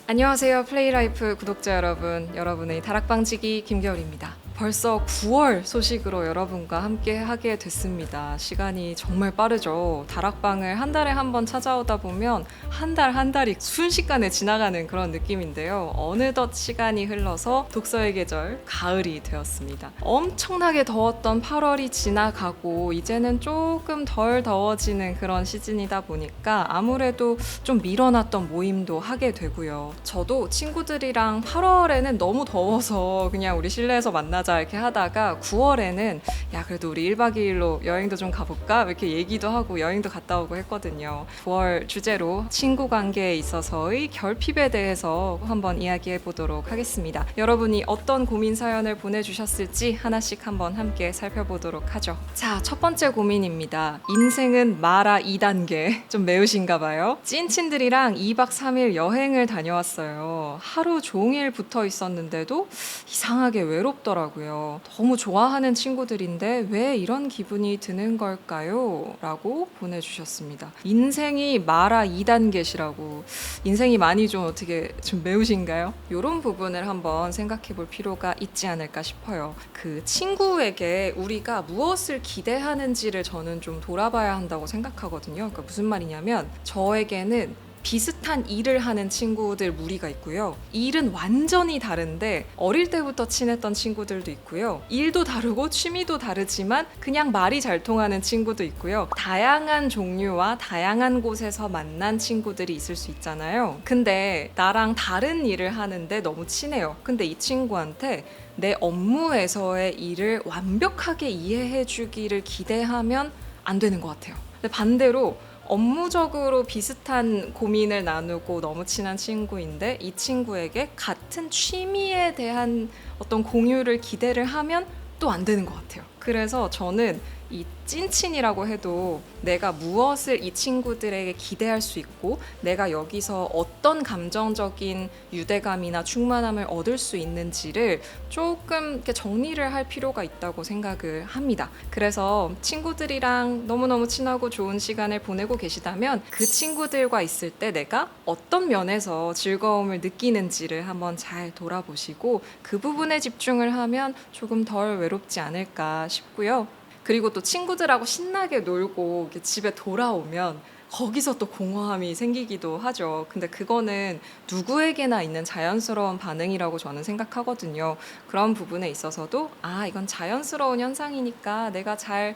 안녕하세요. 플레이라이프 구독자 여러분, 여러분의 다락방지기 김겨울입니다. 벌써 9월 소식으로 여러분과 함께 하게 됐습니다. 시간이 정말 빠르죠. 다락방을 한 달에 한 번 찾아오다 보면 한 달이 순식간에 지나가는 그런 느낌인데요. 어느덧 시간이 흘러서 독서의 계절 가을이 되었습니다. 엄청나게 더웠던 8월이 지나가고 이제는 조금 덜 더워지는 그런 시즌이다 보니까 아무래도 좀 밀어놨던 모임도 하게 되고요. 저도 친구들이랑 8월에는 너무 더워서 그냥 우리 실내에서 만나자 이렇게 하다가 9월에는 야 그래도 우리 1박 2일로 여행도 좀 가볼까? 이렇게 얘기도 하고 여행도 갔다 오고 했거든요. 9월 주제로 친구 관계에 있어서의 결핍에 대해서 한번 이야기해 보도록 하겠습니다. 여러분이 어떤 고민 사연을 보내주셨을지 하나씩 한번 함께 살펴보도록 하죠. 자, 첫 번째 고민입니다. 인생은 마라 2단계. 좀 매우신가 봐요. 찐친들이랑 2박 3일 여행을 다녀왔어요. 하루 종일 붙어 있었는데도 이상하게 외롭더라고요. 너무 좋아하는 친구들인데 왜 이런 기분이 드는 걸까요? 라고 보내주셨습니다. 인생이 마라 2단계시라고. 인생이 많이 좀 어떻게 좀 매우신가요? 이런 부분을 한번 생각해 볼 필요가 있지 않을까 싶어요. 그 친구에게 우리가 무엇을 기대하는지를 저는 좀 돌아봐야 한다고 생각하거든요. 그러니까 무슨 말이냐면 저에게는 비슷한 일을 하는 친구들 무리가 있고요. 일은 완전히 다른데 어릴 때부터 친했던 친구들도 있고요. 일도 다르고 취미도 다르지만 그냥 말이 잘 통하는 친구도 있고요. 다양한 종류와 다양한 곳에서 만난 친구들이 있을 수 있잖아요. 근데 나랑 다른 일을 하는데 너무 친해요. 근데 이 친구한테 내 업무에서의 일을 완벽하게 이해해 주기를 기대하면 안 되는 것 같아요. 근데 반대로 업무적으로 비슷한 고민을 나누고 너무 친한 친구인데 이 친구에게 같은 취미에 대한 어떤 공유를 기대를 하면 또 안 되는 것 같아요. 그래서 저는 이 찐친이라고 해도 내가 무엇을 이 친구들에게 기대할 수 있고 내가 여기서 어떤 감정적인 유대감이나 충만함을 얻을 수 있는지를 조금 이렇게 정리를 할 필요가 있다고 생각을 합니다. 그래서 친구들이랑 너무너무 친하고 좋은 시간을 보내고 계시다면 그 친구들과 있을 때 내가 어떤 면에서 즐거움을 느끼는지를 한번 잘 돌아보시고 그 부분에 집중을 하면 조금 덜 외롭지 않을까 싶고요. 그리고 또 친구들하고 신나게 놀고 집에 돌아오면 거기서 또 공허함이 생기기도 하죠. 근데 그거는 누구에게나 있는 자연스러운 반응이라고 저는 생각하거든요. 그런 부분에 있어서도 이건 자연스러운 현상이니까 내가 잘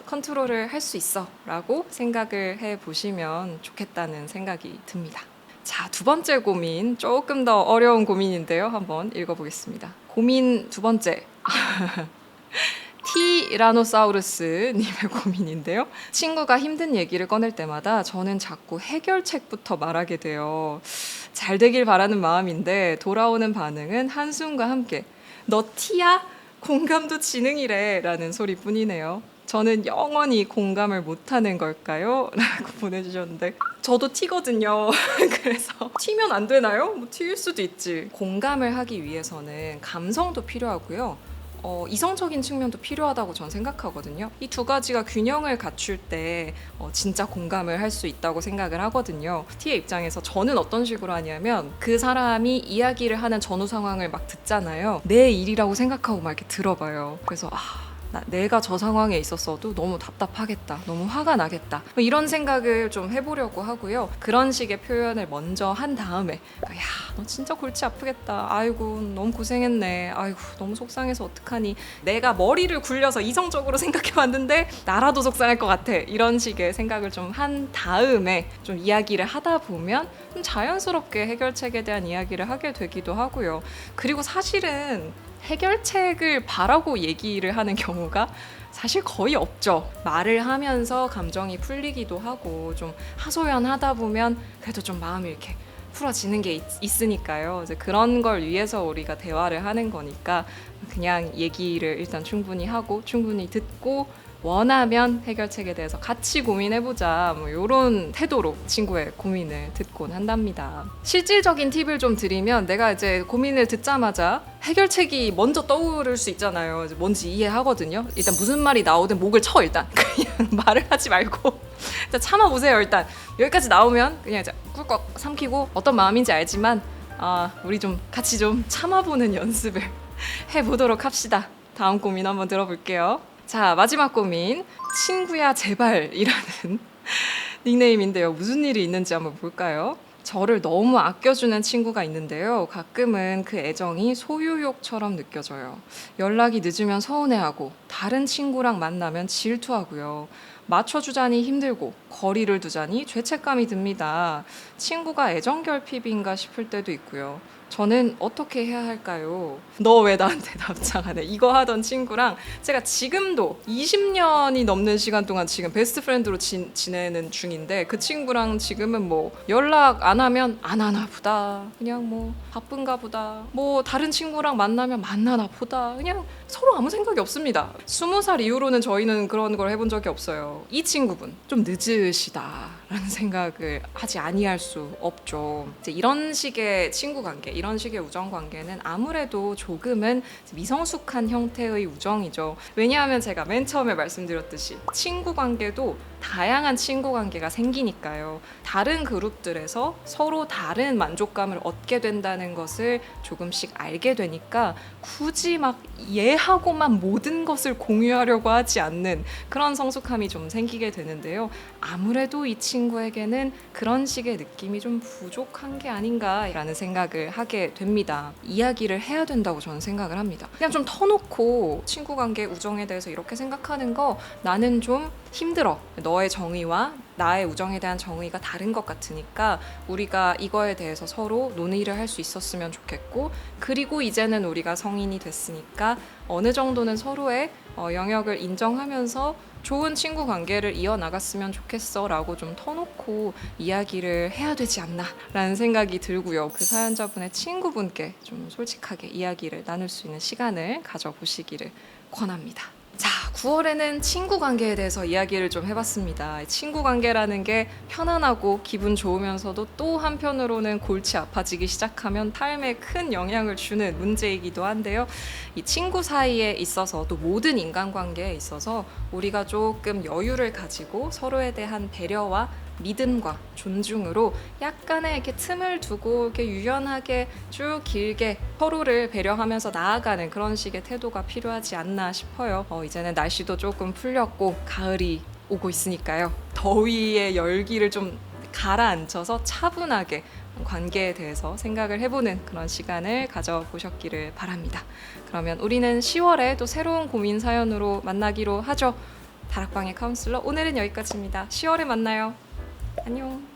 컨트롤을 할 수 있어 라고 생각을 해보시면 좋겠다는 생각이 듭니다. 자, 두 번째 고민, 조금 더 어려운 고민인데요. 한번 읽어보겠습니다. 고민 두 번째. 티라노사우루스 님의 고민인데요. 친구가 힘든 얘기를 꺼낼 때마다 저는 자꾸 해결책부터 말하게 돼요. 잘 되길 바라는 마음인데 돌아오는 반응은 한숨과 함께 너 티야? 공감도 지능이래 라는 소리뿐이네요. 저는 영원히 공감을 못하는 걸까요? 라고 보내주셨는데 저도 티거든요. 그래서 티면 안 되나요? 뭐 티일 수도 있지. 공감을 하기 위해서는 감성도 필요하고요. 이성적인 측면도 필요하다고 전 생각하거든요. 이 두 가지가 균형을 갖출 때 진짜 공감을 할 수 있다고 생각을 하거든요. T의 입장에서 저는 어떤 식으로 하냐면 그 사람이 이야기를 하는 전후 상황을 막 듣잖아요. 내 일이라고 생각하고 막 이렇게 들어봐요. 그래서 내가 저 상황에 있었어도 너무 답답하겠다. 너무 화가 나겠다. 뭐 이런 생각을 좀 해보려고 하고요. 그런 식의 표현을 먼저 한 다음에 야, 너 진짜 골치 아프겠다. 아이고, 너무 고생했네. 아이고, 너무 속상해서 어떡하니. 내가 머리를 굴려서 이성적으로 생각해봤는데 나라도 속상할 것 같아. 이런 식의 생각을 좀 한 다음에 좀 이야기를 하다 보면 좀 자연스럽게 해결책에 대한 이야기를 하게 되기도 하고요. 그리고 사실은 해결책을 바라고 얘기를 하는 경우가 사실 거의 없죠. 말을 하면서 감정이 풀리기도 하고 좀 하소연하다 보면 그래도 좀 마음이 이렇게 풀어지는 게 있으니까요. 이제 그런 걸 위해서 우리가 대화를 하는 거니까 그냥 얘기를 일단 충분히 하고 충분히 듣고 원하면 해결책에 대해서 같이 고민해보자, 뭐 이런 태도로 친구의 고민을 듣곤 한답니다. 실질적인 팁을 좀 드리면, 내가 이제 고민을 듣자마자 해결책이 먼저 떠오를 수 있잖아요. 이제 뭔지 이해하거든요. 일단 무슨 말이 나오든 목을 쳐. 일단 그냥 말을 하지 말고 일단 참아보세요. 일단 여기까지 나오면 그냥 이제 꿀꺽 삼키고, 어떤 마음인지 알지만 우리 좀 같이 좀 참아보는 연습을 해보도록 합시다. 다음 고민 한번 들어볼게요. 자, 마지막 고민. 친구야 제발이라는 닉네임인데요. 무슨 일이 있는지 한번 볼까요? 저를 너무 아껴주는 친구가 있는데요. 가끔은 그 애정이 소유욕처럼 느껴져요. 연락이 늦으면 서운해하고, 다른 친구랑 만나면 질투하고요. 맞춰주자니 힘들고, 거리를 두자니 죄책감이 듭니다. 친구가 애정 결핍인가 싶을 때도 있고요. 저는 어떻게 해야 할까요? 너 왜 나한테 답장 안 해? 이거 하던 친구랑 제가 지금도 20년이 넘는 시간 동안 지금 베스트 프렌드로 지내는 중인데, 그 친구랑 지금은 뭐 연락 안 하면 안 하나 보다, 그냥 뭐 바쁜가 보다, 뭐 다른 친구랑 만나면 만나나 보다, 그냥 서로 아무 생각이 없습니다. 20살 이후로는 저희는 그런 걸 해본 적이 없어요. 이 친구분 좀 늦으시다라는 생각을 하지 아니할 수 없죠. 이제 이런 식의 친구 관계, 이런 식의 우정 관계는 아무래도 조금은 미성숙한 형태의 우정이죠. 왜냐하면 제가 맨 처음에 말씀드렸듯이 친구 관계도 다양한 친구 관계가 생기니까요. 다른 그룹들에서 서로 다른 만족감을 얻게 된다는 것을 조금씩 알게 되니까, 굳이 막 얘하고만 모든 것을 공유하려고 하지 않는 그런 성숙함이 좀 생기게 되는데요. 아무래도 이 친구에게는 그런 식의 느낌이 좀 부족한 게 아닌가라는 생각을 하게 됩니다. 이야기를 해야 된다고 저는 생각을 합니다. 그냥 좀 터놓고 친구 관계, 우정에 대해서 이렇게 생각하는 거 나는 좀 힘들어. 너의 정의와 나의 우정에 대한 정의가 다른 것 같으니까 우리가 이거에 대해서 서로 논의를 할 수 있었으면 좋겠고, 그리고 이제는 우리가 성인이 됐으니까 어느 정도는 서로의 영역을 인정하면서 좋은 친구 관계를 이어나갔으면 좋겠어 라고 좀 터놓고 이야기를 해야 되지 않나 라는 생각이 들고요. 그 사연자분의 친구분께 좀 솔직하게 이야기를 나눌 수 있는 시간을 가져보시기를 권합니다. 자, 9월에는 친구 관계에 대해서 이야기를 좀 해봤습니다. 친구 관계라는 게 편안하고 기분 좋으면서도 또 한편으로는 골치 아파지기 시작하면 삶에 큰 영향을 주는 문제이기도 한데요. 이 친구 사이에 있어서, 또 모든 인간관계에 있어서 우리가 조금 여유를 가지고 서로에 대한 배려와 믿음과 존중으로 약간의 이렇게 틈을 두고 이렇게 유연하게 쭉 길게 서로를 배려하면서 나아가는 그런 식의 태도가 필요하지 않나 싶어요. 이제는 날씨도 조금 풀렸고 가을이 오고 있으니까요. 더위의 열기를 좀 가라앉혀서 차분하게 관계에 대해서 생각을 해보는 그런 시간을 가져보셨기를 바랍니다. 그러면 우리는 10월에 또 새로운 고민 사연으로 만나기로 하죠. 다락방의 카운슬러, 오늘은 여기까지입니다. 10월에 만나요. 안녕.